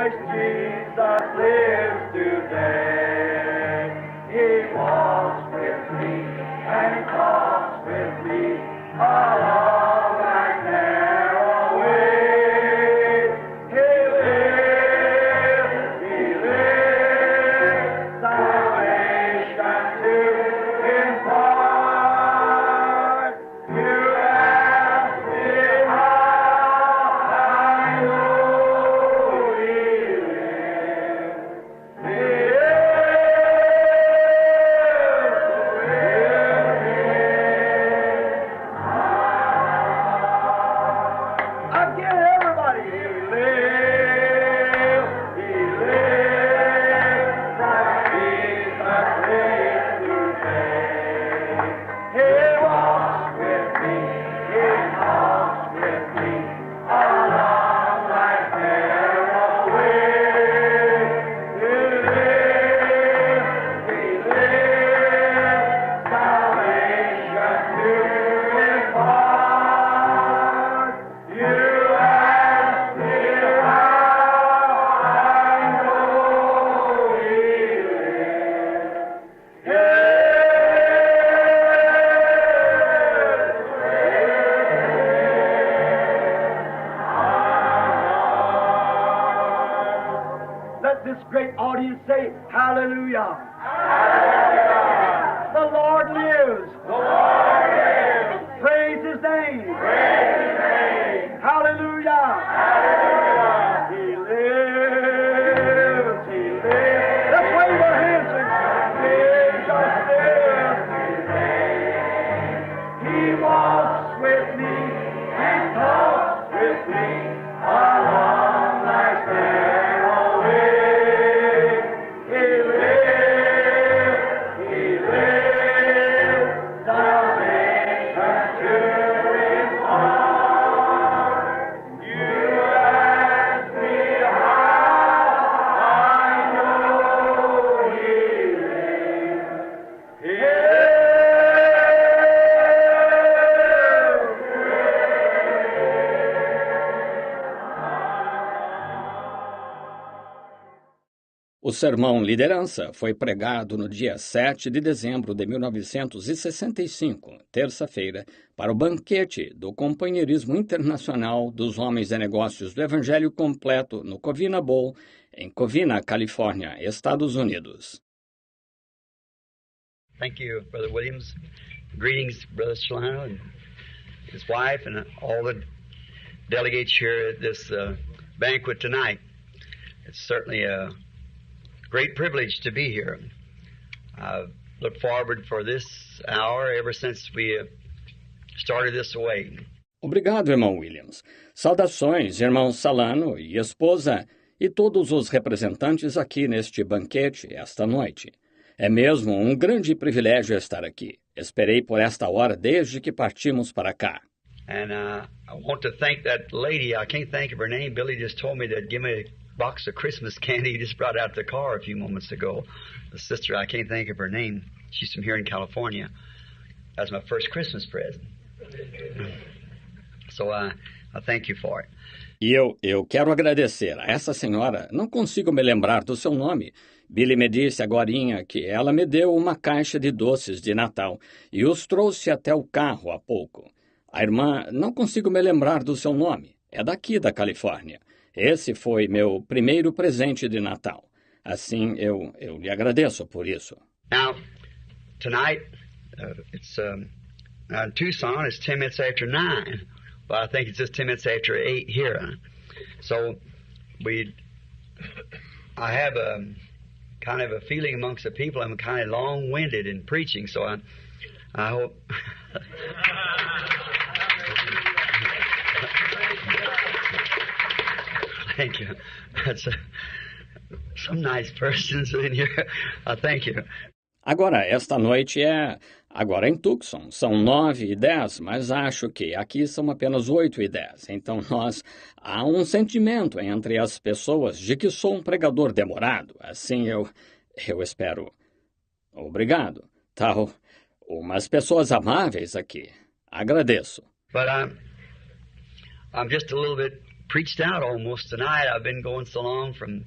Christ Jesus lives today. He walks with me and talks with me along that narrow way. He lives, salvation to impart. You ask me how I know He lives. He again, everybody. He lives, Christ Jesus lives today. He walks with me, He talks with me along that narrow way. He lives, salvation to impart. You ask me how I know He lives. Let this great audience say, Hallelujah. Hallelujah. The Lord lives. The Lord lives. Praise His name. Praise His name. Hallelujah. Hallelujah. He lives. He lives. Let's wave our hands and Jesus lives. He walks with me and talks with me along that narrow way. He lives, salvation to impart. You ask me how I know He lives. He O sermão Liderança foi pregado no dia 7 de dezembro de 1965, terça-feira, para o banquete do Companheirismo Internacional dos Homens de Negócios do Evangelho Completo no Covina Bowl, em Covina, Califórnia, Estados Unidos. Thank you, Brother Williams. Greetings, Brother Solano and his wife and all the delegates here at this banquet tonight. It's certainly a great privilege to be here. I've looked forward for this hour ever since we started this away. Obrigado, irmão Williams. Saudações, irmão Salano e esposa e todos os representantes aqui neste banquete esta noite. É mesmo um grande privilégio estar aqui. Esperei por esta hora desde que partimos para cá. And I want to thank that lady. I can't think of her name. Billy just told me that give me a box of Christmas candy he just brought out the car a few moments ago. The sister, I can't think of her name. She's from here in California. That's my first Christmas present. So I thank you for it. E eu quero agradecer a essa senhora. Não consigo me lembrar do seu nome. Billy me disse agorinha que ela me deu uma caixa de doces de Natal e os trouxe até o carro há pouco. A irmã, não consigo me lembrar do seu nome. É daqui da Califórnia. Esse foi meu primeiro presente de Natal. Assim, eu lhe agradeço por isso. Now, tonight, it's Tucson, it's 10 minutes after 9. But I think it's just 10 minutes after 8 here. So, I have a kind of a feeling amongst the people I'm kind of long-winded in preaching, so I hope... Thank you. That's some nice persons in here. Thank you. Agora, esta noite agora em Tucson. São 9h10, mas acho que aqui são apenas 8h10. Então, há um sentimento entre as pessoas de que sou um pregador demorado. Assim, eu espero. Obrigado. Tal, umas pessoas amáveis aqui. Agradeço. But I'm just a little bit preached out almost tonight. I've been going so long from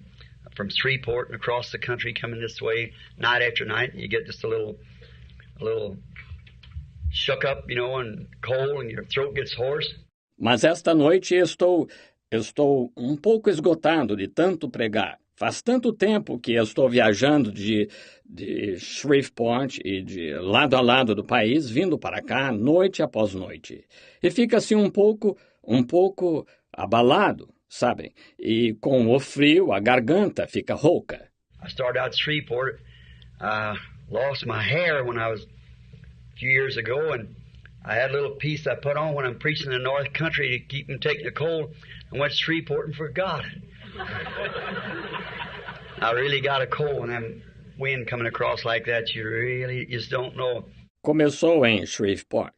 Shreveport and across the country, coming this way night after night. You get just a little shook up, and cold, and your throat gets hoarse. Mas esta noite estou um pouco esgotado de tanto pregar. Faz tanto tempo que estou viajando de Shreveport e de lado a lado do país, vindo para cá noite após noite. E fica assim um pouco abalado, sabem? E com o frio, a garganta fica rouca. I started out at Shreveport. Lost my hair when I was a few years ago, and I had a little piece I put on when I'm preaching in the North Country to keep from taking the cold. I went to Shreveport and forgot it. I really got a cold when that wind coming across like that. You just don't know. Começou em Shreveport.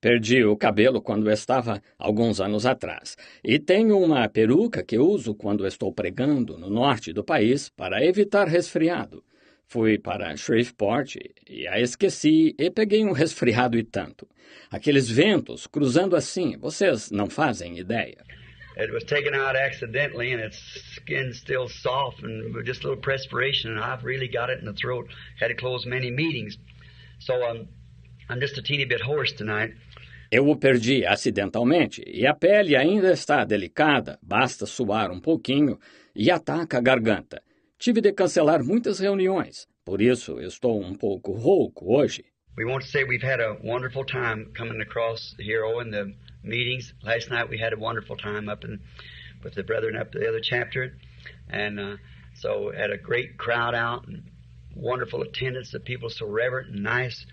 Perdi o cabelo quando estava alguns anos atrás. E tenho uma peruca que uso quando estou pregando no norte do país para evitar resfriado. Fui para Shreveport e a esqueci e peguei um resfriado e tanto. Aqueles ventos cruzando assim, vocês não fazem ideia. It was taken out accidentally, and its skin's still soft, and just a little perspiration, and I've really got it in the throat. Had to close many meetings. So I'm just a teeny bit hoarse tonight. Eu o perdi acidentalmente, e a pele ainda está delicada, basta suar um pouquinho e ataca a garganta. Tive de cancelar muitas reuniões, por isso estou um pouco rouco hoje. We want to say we've had a wonderful time coming across here in the meetings. Last night we had a wonderful time with the brethren up the other chapter, and so had a great crowd out and wonderful attendance. The people so reverent and nice,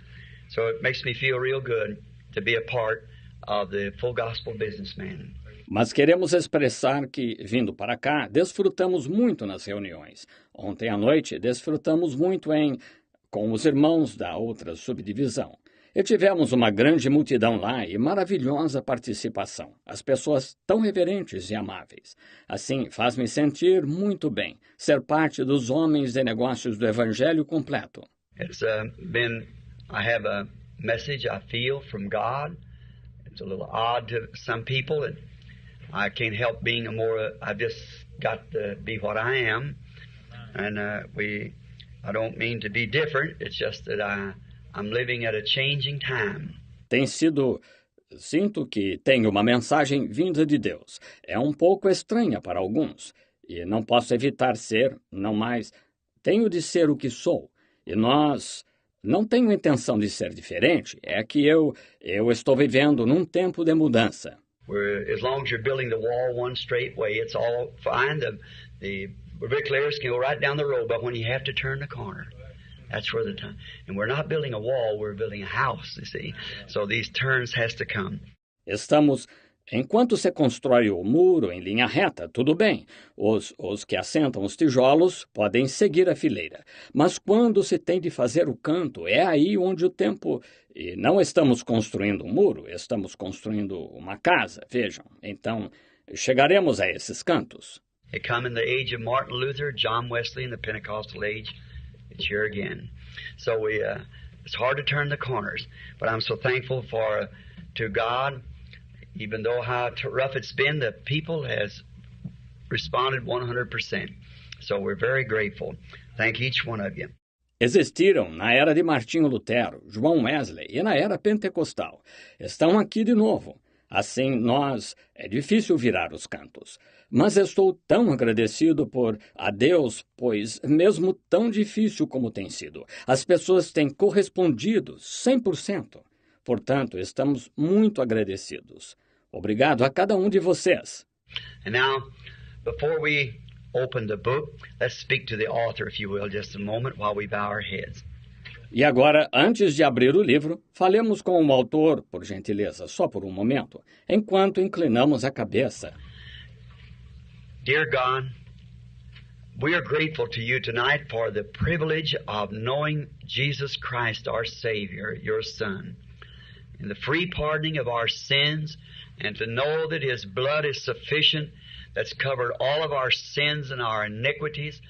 so it makes me feel real good to be a part of the full gospel businessman. Mas queremos expressar que, vindo para cá, desfrutamos muito nas reuniões. Ontem à noite, desfrutamos muito com os irmãos da outra subdivisão. E tivemos uma grande multidão lá e maravilhosa participação. As pessoas tão reverentes e amáveis. Assim, faz-me sentir muito bem ser parte dos homens de negócios do Evangelho completo. I have a message I feel from God. It's a little odd to some people, and I can't help being I've just got to be what I am, and I don't mean to be different. It's just that I'm living at a changing time. Sinto que tenho uma mensagem vinda de Deus. É um pouco estranha para alguns, e não posso evitar ser, não mais. Tenho de ser o que sou, e não tenho intenção de ser diferente. É que eu estou vivendo num tempo de mudança. As long as you're building the wall one straight way, it's all fine. The bricklayers can go right down the road, but when you have to turn the corner, that's where the time. And we're not building a wall, we're building a house, you see. So these turns has to come. Enquanto se constrói o muro em linha reta, tudo bem. Os que assentam os tijolos podem seguir a fileira. Mas quando se tem de fazer o canto, é aí onde o tempo... E não estamos construindo um muro, estamos construindo uma casa, vejam. Então, chegaremos a esses cantos. It come in the age of Martin Luther, John Wesley, in the Pentecostal age. It's here again. So it's hard to turn the corners. But I'm so thankful to God. Even though how rough it's been, the people has responded 100%. So we're very grateful. Thank each one of you. Existiram na era de Martinho Lutero, João Wesley e na era pentecostal. Estão aqui de novo. Assim, é difícil virar os cantos. Mas estou tão agradecido a Deus, pois mesmo tão difícil como tem sido, as pessoas têm correspondido 100%. Portanto, estamos muito agradecidos. Obrigado a cada um de vocês. And now, before we open the book, let's speak to the author, if you will, just a moment while we bow our heads. E agora, antes de abrir o livro, falemos com o autor, por gentileza, só por um momento, enquanto inclinamos a cabeça. Dear God, we are grateful to you tonight for the privilege of knowing Jesus Christ, our Savior, your Son, and the free pardoning of our sins, and to know that His blood is sufficient, that's covered all of our sins and our iniquities.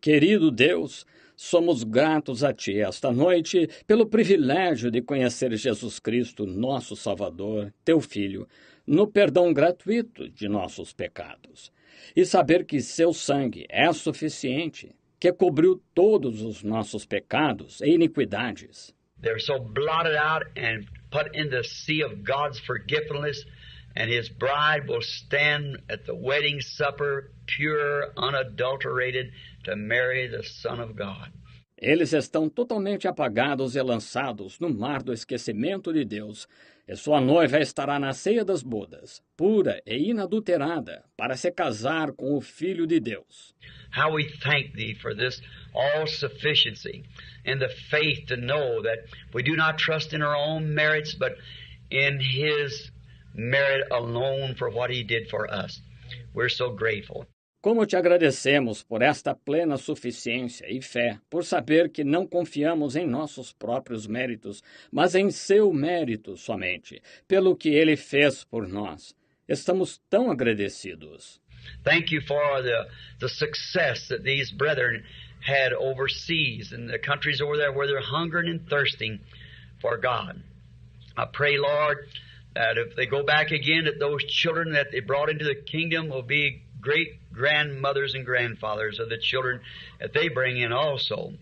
Querido Deus, Somos gratos a Ti esta noite pelo privilégio de conhecer Jesus Cristo, nosso Salvador, Teu Filho, no perdão gratuito de nossos pecados. E saber que Seu sangue é suficiente, que cobriu todos os nossos pecados e iniquidades. They're so blotted out and put in the sea of God's forgetfulness, and His bride will stand at the wedding supper, pure, unadulterated, to marry the Son of God. Eles estão totalmente apagados e lançados no mar do esquecimento de Deus, e sua noiva estará na ceia das bodas, pura e inadulterada, para se casar com o Filho de Deus. How we thank Thee for this all-sufficiency and the faith to know that we do not trust in our own merits, but in His merit alone for what He did for us. We're so grateful. Como te agradecemos por esta plena suficiência e fé, por saber que não confiamos em nossos próprios méritos, mas em seu mérito somente, pelo que Ele fez por nós. Estamos tão agradecidos. Thank you for the success that these brethren had overseas in the countries over there where they're hungering and thirsting for God. I pray, Lord, that if they go back again, that those children that they brought into the kingdom will be great grandmothers and grandfathers of the children that they bring in also.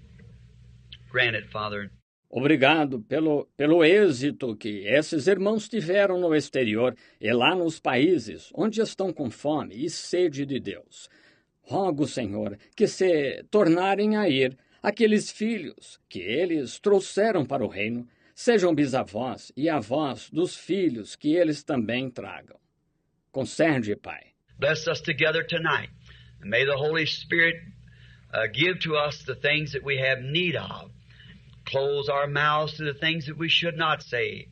Grant it, Father. Obrigado pelo êxito que esses irmãos tiveram no exterior e lá nos países onde estão com fome e sede de Deus. Rogo, Senhor, que se tornarem a ir aqueles filhos que eles trouxeram para o reino, sejam bisavós e avós dos filhos que eles também tragam. Concede, Pai. Bless us together tonight. And may the Holy Spirit give to us the things that we have need of. Close our mouths to the things that we should not say.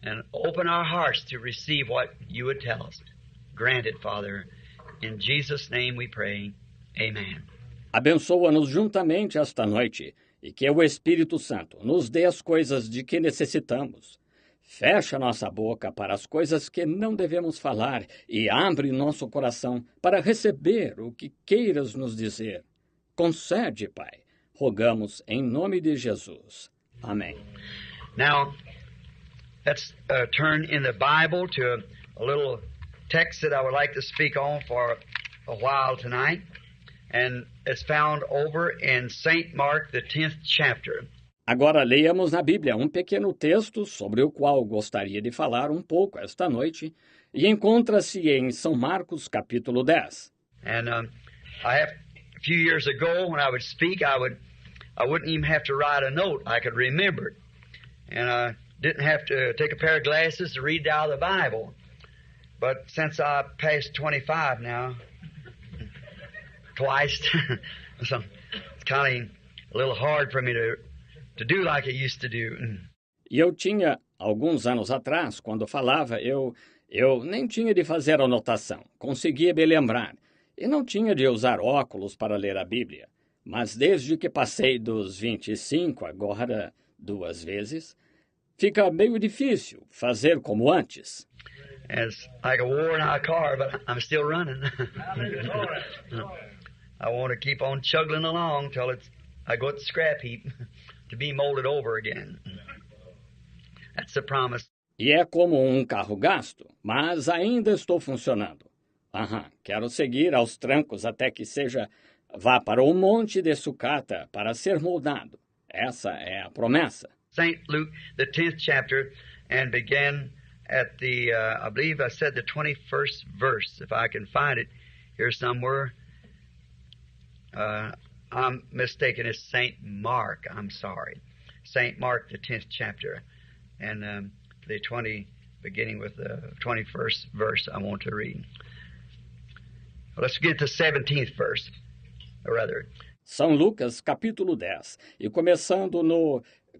And open our hearts to receive what you would tell us. Grant it, Father. In Jesus' name we pray. Amen. Abençoa-nos juntamente esta noite e que o Espírito Santo nos dê as coisas de que necessitamos. Fecha nossa boca para as coisas que não devemos falar e abre nosso coração para receber o que queiras nos dizer. Concede, Pai. Rogamos em nome de Jesus. Amém. Now, let's turn in the Bible to a little text that I would like to speak on for a while tonight. And it's found over in St. Mark, the 10th chapter. Agora leamos na Bíblia um pequeno texto sobre o qual gostaria de falar um pouco esta noite e encontra-se em São Marcos, capítulo 10. And a few years ago, when I would speak, I wouldn't even have to write a note. I could remember it. And I didn't have to take a pair of glasses to read out of the Bible. But since I passed 25 now, twice, so it's kind of a little hard for me to do like I used to do. E eu tinha, alguns anos atrás, quando falava, eu nem tinha de fazer anotação, conseguia me lembrar, e não tinha de usar óculos para ler a Bíblia. Mas desde que passei dos 25, agora 2 vezes, fica meio difícil fazer como antes. It's like a worn-out car, but I'm still running. I want to keep on chugging along till I go at the scrap heap to be molded over again. That's the promise. E é como um carro gasto, mas ainda estou funcionando. Quero seguir aos trancos até que vá para o monte de sucata para ser moldado. Essa é a promessa. St. Luke, the 10th chapter, and begin at the, I believe I said the 21st verse, if I can find it here somewhere. I'm mistaken, it's St. Mark, I'm sorry. St. Mark, the 10th chapter, and beginning with the 21st verse I want to read. Let's get to the 17th verse, or rather. São Lucas, capítulo 10, e começando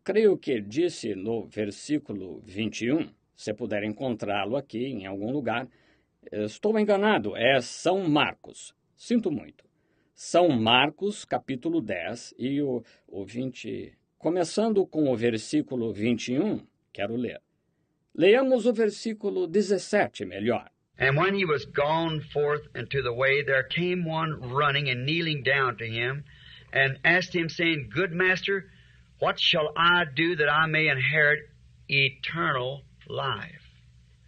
creio que disse no versículo 21, se puder encontrá-lo aqui em algum lugar. Estou enganado, é São Marcos, sinto muito. São Marcos, capítulo 10, e o 20, começando com o versículo 21, quero ler. Leamos o versículo 17 melhor. And when he was gone forth into the way, there came one running and kneeling down to him, and asked him, saying, Good master, what shall I do that I may inherit eternal life?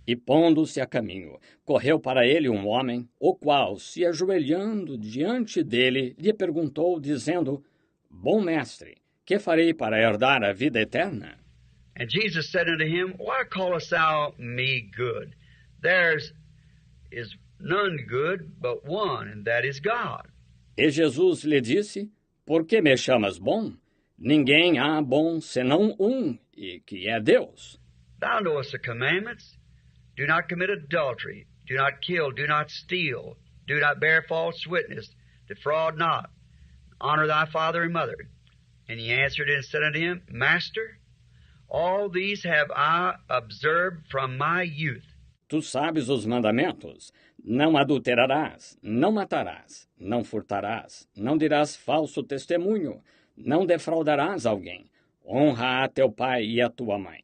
E pondo-se a caminho, correu para ele um homem, o qual, se ajoelhando diante dele, lhe perguntou, dizendo, Bom mestre, que farei para herdar a vida eterna? And Jesus said unto him, Why callest thou me good? There is none good but one, and that is God. E Jesus lhe disse, Por que me chamas bom? Ninguém há bom senão e que é Deus. Thou knowest the commandments. Do not commit adultery. Do not kill. Do not steal. Do not bear false witness. Defraud not. Honor thy father and mother. And he answered and said unto him, Master, all these have I observed from my youth. Tu sabes os mandamentos. Não adulterarás, não matarás, não furtarás, não dirás falso testemunho, não defraudarás alguém. Honra a teu pai e a tua mãe.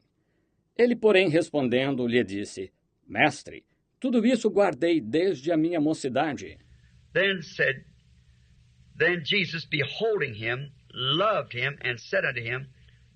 Ele, porém, respondendo, lhe disse, Mestre, tudo isso guardei desde a minha mocidade. Then Jesus, beholding him, loved him, and said unto him,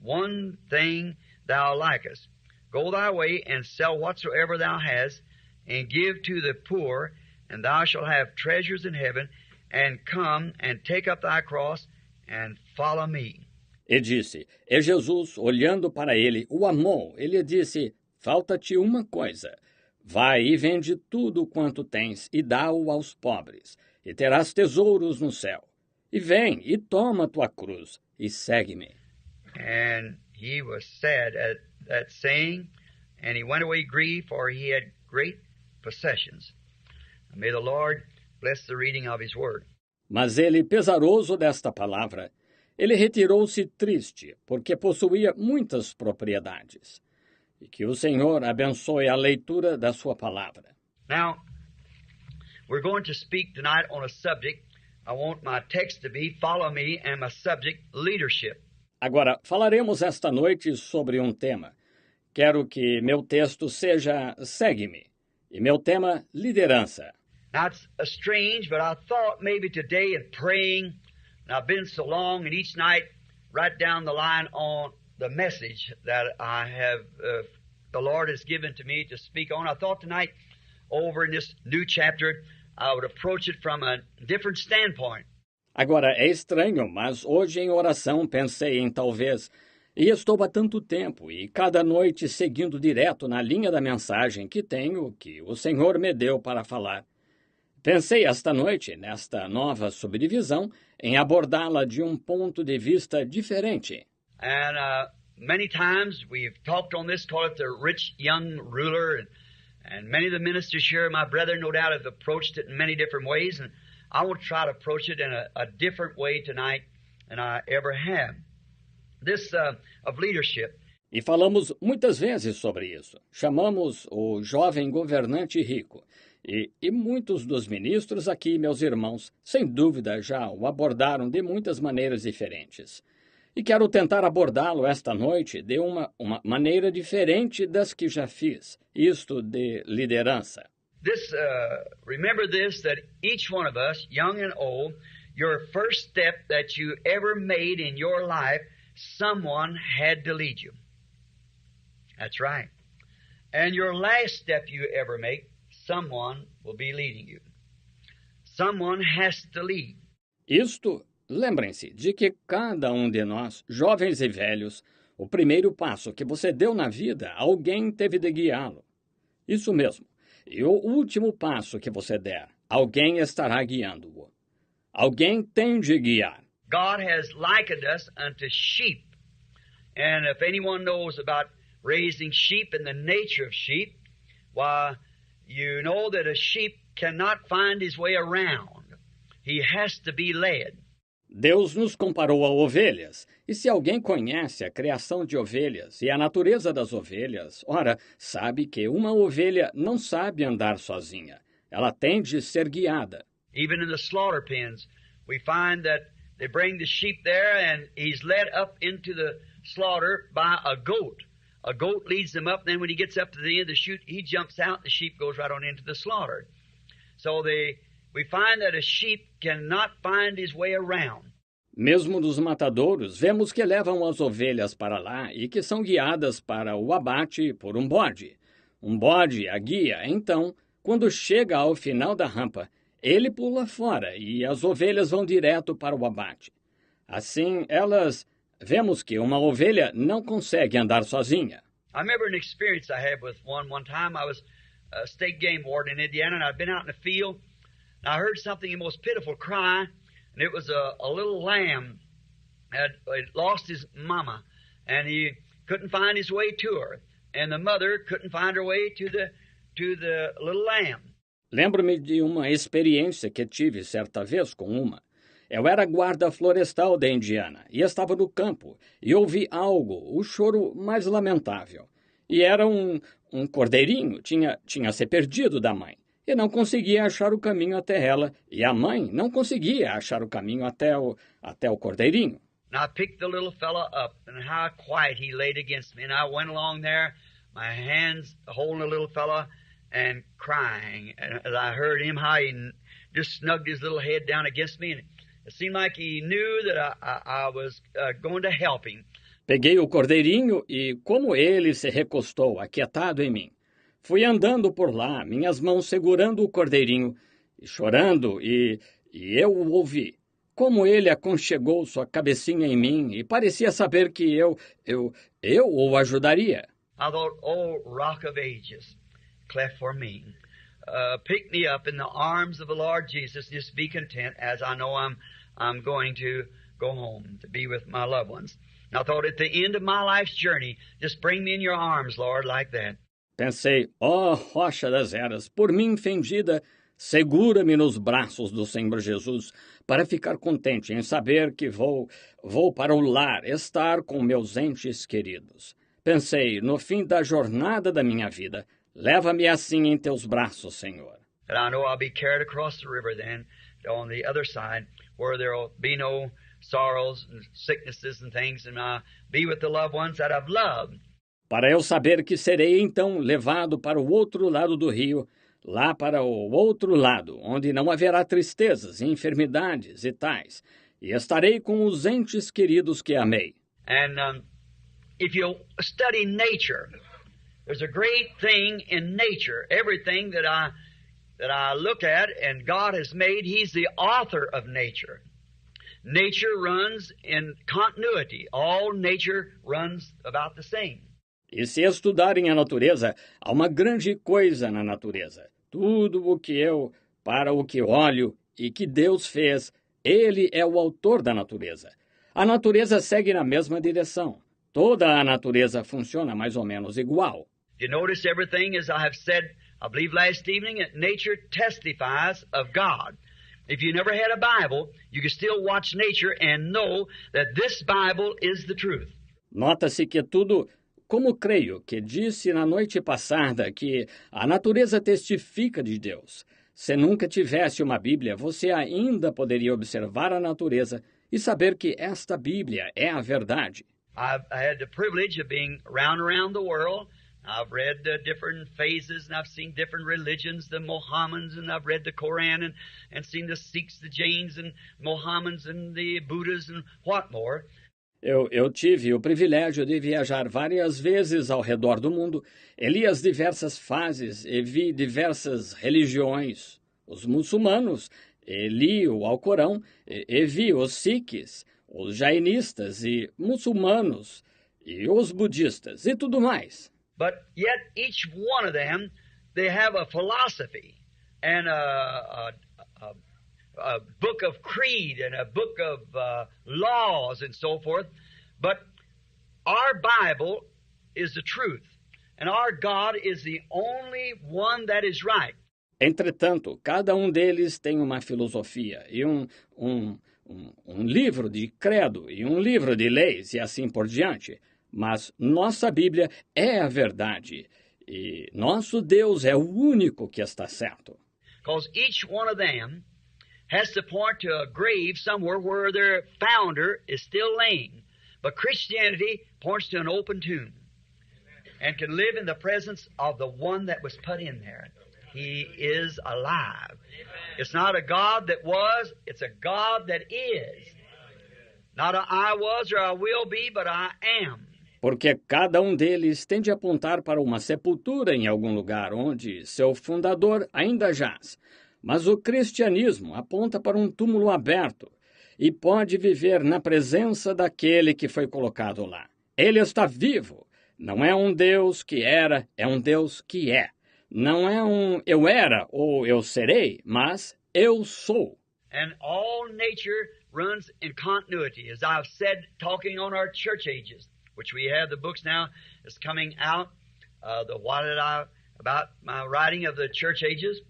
One thing thou likest. Go thy way, and sell whatsoever thou hast, and give to the poor, and thou shalt have treasures in heaven, and come and take up thy cross, and follow me. E disse, e Jesus, olhando para ele, o amou. Ele disse, falta-te uma coisa. Vai e vende tudo quanto tens, e dá-o aos pobres, e terás tesouros no céu. E vem, e toma tua cruz, e segue-me. And he was sad at that saying, and he went away grieved, for he had great possessions. May the Lord bless the reading of his word. Mas ele, pesaroso desta palavra, ele retirou-se triste, porque possuía muitas propriedades. E que o Senhor abençoe a leitura da sua palavra. Now, we're going to speak tonight on a subject. I want my text to be, follow me, and my subject, leadership. Agora, falaremos esta noite sobre um tema. Quero que meu texto seja segue-me. E meu tema, liderança. Now, it's strange, but I thought maybe today in praying, and I've been so long, and each night, right down the line on the message that I have, the Lord has given to me to speak on. I thought tonight, over in this new chapter, I would approach it from a different standpoint. Agora, é estranho, mas hoje em oração pensei em talvez, e estou há tanto tempo, e cada noite seguindo direto na linha da mensagem que tenho, que o Senhor me deu para falar. Pensei esta noite, nesta nova subdivisão, em abordá-la de um ponto de vista diferente. And many times we've talked on this, call it the rich young ruler, and many of the ministers here, my brethren, no doubt have approached it in many different ways, and I will try to approach it in a different way tonight than I ever have. This of leadership. E falamos muitas vezes sobre isso. Chamamos o jovem governante rico. E muitos dos ministros aqui, meus irmãos, sem dúvida já o abordaram de muitas maneiras diferentes. E quero tentar abordá-lo esta noite de uma maneira diferente das que já fiz, isto de liderança. Remember this, that each one of us, young and old, your first step that you ever made in your life, someone had to lead you. That's right. And your last step you ever make, someone will be leading you. Someone has to lead. Isto, lembrem-se de que cada um de nós, jovens e velhos, o primeiro passo que você deu na vida, alguém teve de guiá-lo. Isso mesmo. E o último passo que você der, alguém estará guiando-o. Alguém tem de guiar. God has likened us unto sheep. And if anyone knows about raising sheep and the nature of sheep, why, you know that a sheep cannot find his way around. He has to be led. Deus nos comparou a ovelhas, e se alguém conhece a criação de ovelhas e a natureza das ovelhas, ora, sabe que uma ovelha não sabe andar sozinha. Ela tem de ser guiada. Even in the slaughter pens, we find that they bring the sheep there and he's led up into the slaughter by a goat. A goat leads them up, then when he gets up to the end of the chute, he jumps out, the sheep goes right on into the slaughter. So we find that a sheep cannot find his way around. Mesmo nos matadouros, vemos que levam as ovelhas para lá e que são guiadas para o abate por um bode. Um bode a guia, então, quando chega ao final da rampa, ele pula fora e as ovelhas vão direto para o abate. Assim, vemos que uma ovelha não consegue andar sozinha. I remember an experience I had with one time. I was a state game warden in Indiana, and I'd been out in the field, and I heard something, the most pitiful cry, and it was a little lamb had lost his mama, and he couldn't find his way to her, and the mother couldn't find her way to the little lamb. Lembro-me de uma experiência que tive certa vez com uma. Eu era guarda florestal da Indiana e estava no campo e ouvi algo, o choro mais lamentável. E era um cordeirinho, tinha se perdido da mãe e não conseguia achar o caminho até ela, e a mãe não conseguia achar o caminho até o cordeirinho. And I picked the little fella up, and how quiet he laid against me. And I went along there, my hands holding the little fella and crying. And as I heard him, how he just snugged his little head down against me, and it seemed like he knew that I was going to help him. Peguei o cordeirinho e, como ele se recostou, aquietado em mim, fui andando por lá, minhas mãos segurando o cordeirinho, e chorando, e eu o ouvi. Como ele aconchegou sua cabecinha em mim e parecia saber que eu o ajudaria. I thought, oh, Rock of Ages, cleft for me. Pick me up in the arms of the Lord Jesus. Just be content, as I know I'm going to go home to be with my loved ones. And I thought, at the end of my life's journey, just bring me in your arms, Lord, like that. Pensei, ó rocha das eras, por mim fendida, segura-me nos braços do Senhor Jesus, para ficar contente em saber que vou para o lar, estar com meus entes queridos. Pensei, no fim da jornada da minha vida, leva-me assim em teus braços, Senhor. And I know I'll be carried across the river then, on the other side, where there'll be no sorrows and sicknesses and things, and I'll be with the loved ones that I've loved. Para eu saber que serei então levado para o outro lado do rio, lá para o outro lado, onde não haverá tristezas, enfermidades e tais, e estarei com os entes queridos que amei. And if you study nature, there's a great thing in nature. Everything that I look at and God has made, He's the author of nature. Nature runs in continuity. All nature runs about the same. E se estudarem a natureza, há uma grande coisa na natureza. Tudo para o que olho e que Deus fez, Ele é o autor da natureza. A natureza segue na mesma direção. Toda a natureza funciona mais ou menos igual. You notice everything, as I have said, I believe last evening, that nature testifies of God. If you never had a Bible, you can still watch nature and know that this Bible is the truth. Nota-se que tudo, como creio que disse na noite passada, que a natureza testifica de Deus. Se nunca tivesse uma Bíblia, você ainda poderia observar a natureza e saber que esta Bíblia é a verdade. I had the privilege of being around the world. I've read different phases, and I've seen different religions, the Mohammedans, and I've read the Koran, and seen the Sikhs, the Jains, and Mohammedans, and the Buddhas, and what more. Eu tive o privilégio de viajar várias vezes ao redor do mundo, e li as diversas fases e vi diversas religiões, os muçulmanos, e li o Alcorão, e vi os Sikhs, os jainistas e muçulmanos, e os budistas, e tudo mais. But yet each one of them, they have a philosophy and a book of creed and a book of laws and so forth. But our Bible is the truth, and our God is the only one that is right. Entretanto, cada um deles tem uma filosofia e um livro de credo e um livro de leis e assim por diante. Mas nossa Bíblia é a verdade e nosso Deus é o único que está certo. Because each one of them has to point to a grave somewhere where their founder is still laying. But Christianity points to an open tomb and can live in the presence of the one that was put in there. He is alive. It's not a God that was, it's a God that is. Not a I was or I will be, but I am. Porque cada um deles tem de apontar para uma sepultura em algum lugar onde seu fundador ainda jaz. Mas o cristianismo aponta para um túmulo aberto e pode viver na presença daquele que foi colocado lá. Ele está vivo. Não é um Deus que era, é um Deus que é. Não é um eu era ou eu serei, mas eu sou. And all nature runs in continuity, as I've said, talking on our church ages, which we have the books now that's coming out, about my writing of the church ages,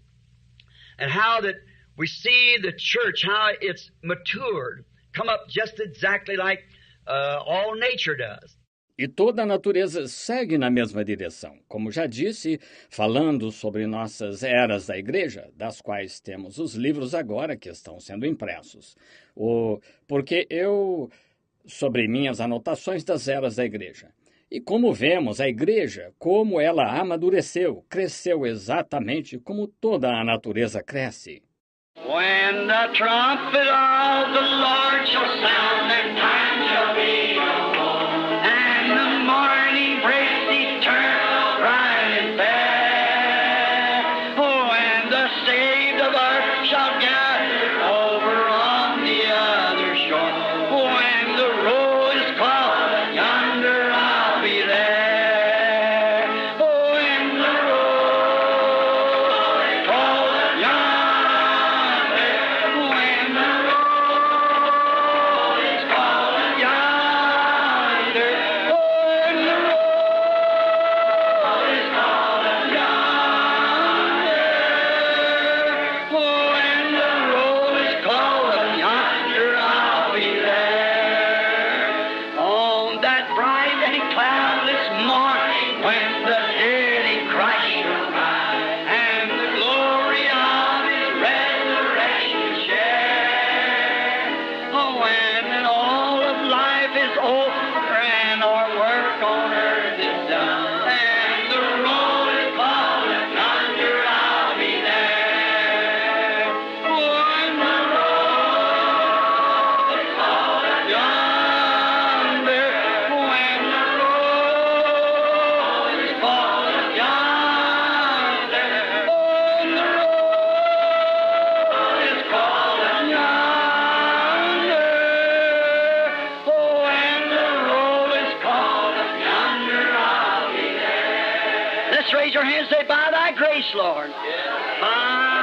and how that we see the church, how it's matured, come up just exactly like all nature does. E toda a natureza segue na mesma direção. Como já disse, falando sobre nossas eras da igreja, das quais temos os livros agora que estão sendo impressos. Sobre minhas anotações das eras da igreja. E como vemos, a igreja, como ela amadureceu, cresceu exatamente como toda a natureza cresce. When the trumpet of the Lord shall sound, and time shall be no more, and the morning breaks eternal, bright and fair. Oh, and the saved of earth shall gather over on the other shore. When the roll is called, yonder I'll be there. Oh, when the roll is called, yonder. When the roll is called, yonder. Oh, when the roll is called, yonder. Oh, when the roll is called, yonder I'll be there. On that bright and cloudless morning, when the dead in Christ shall rise, and the glory of His resurrection share. Oh, when all of life is over and our work on earth is done, and the roll is called, yonder I'll be there. Oh, when the roll is called, yonder. When the roll is called, yonder. When the roll is called, yonder. Oh, when the roll is called, yonder I'll be there. Let's raise your hands and say, by thy grace, Lord. By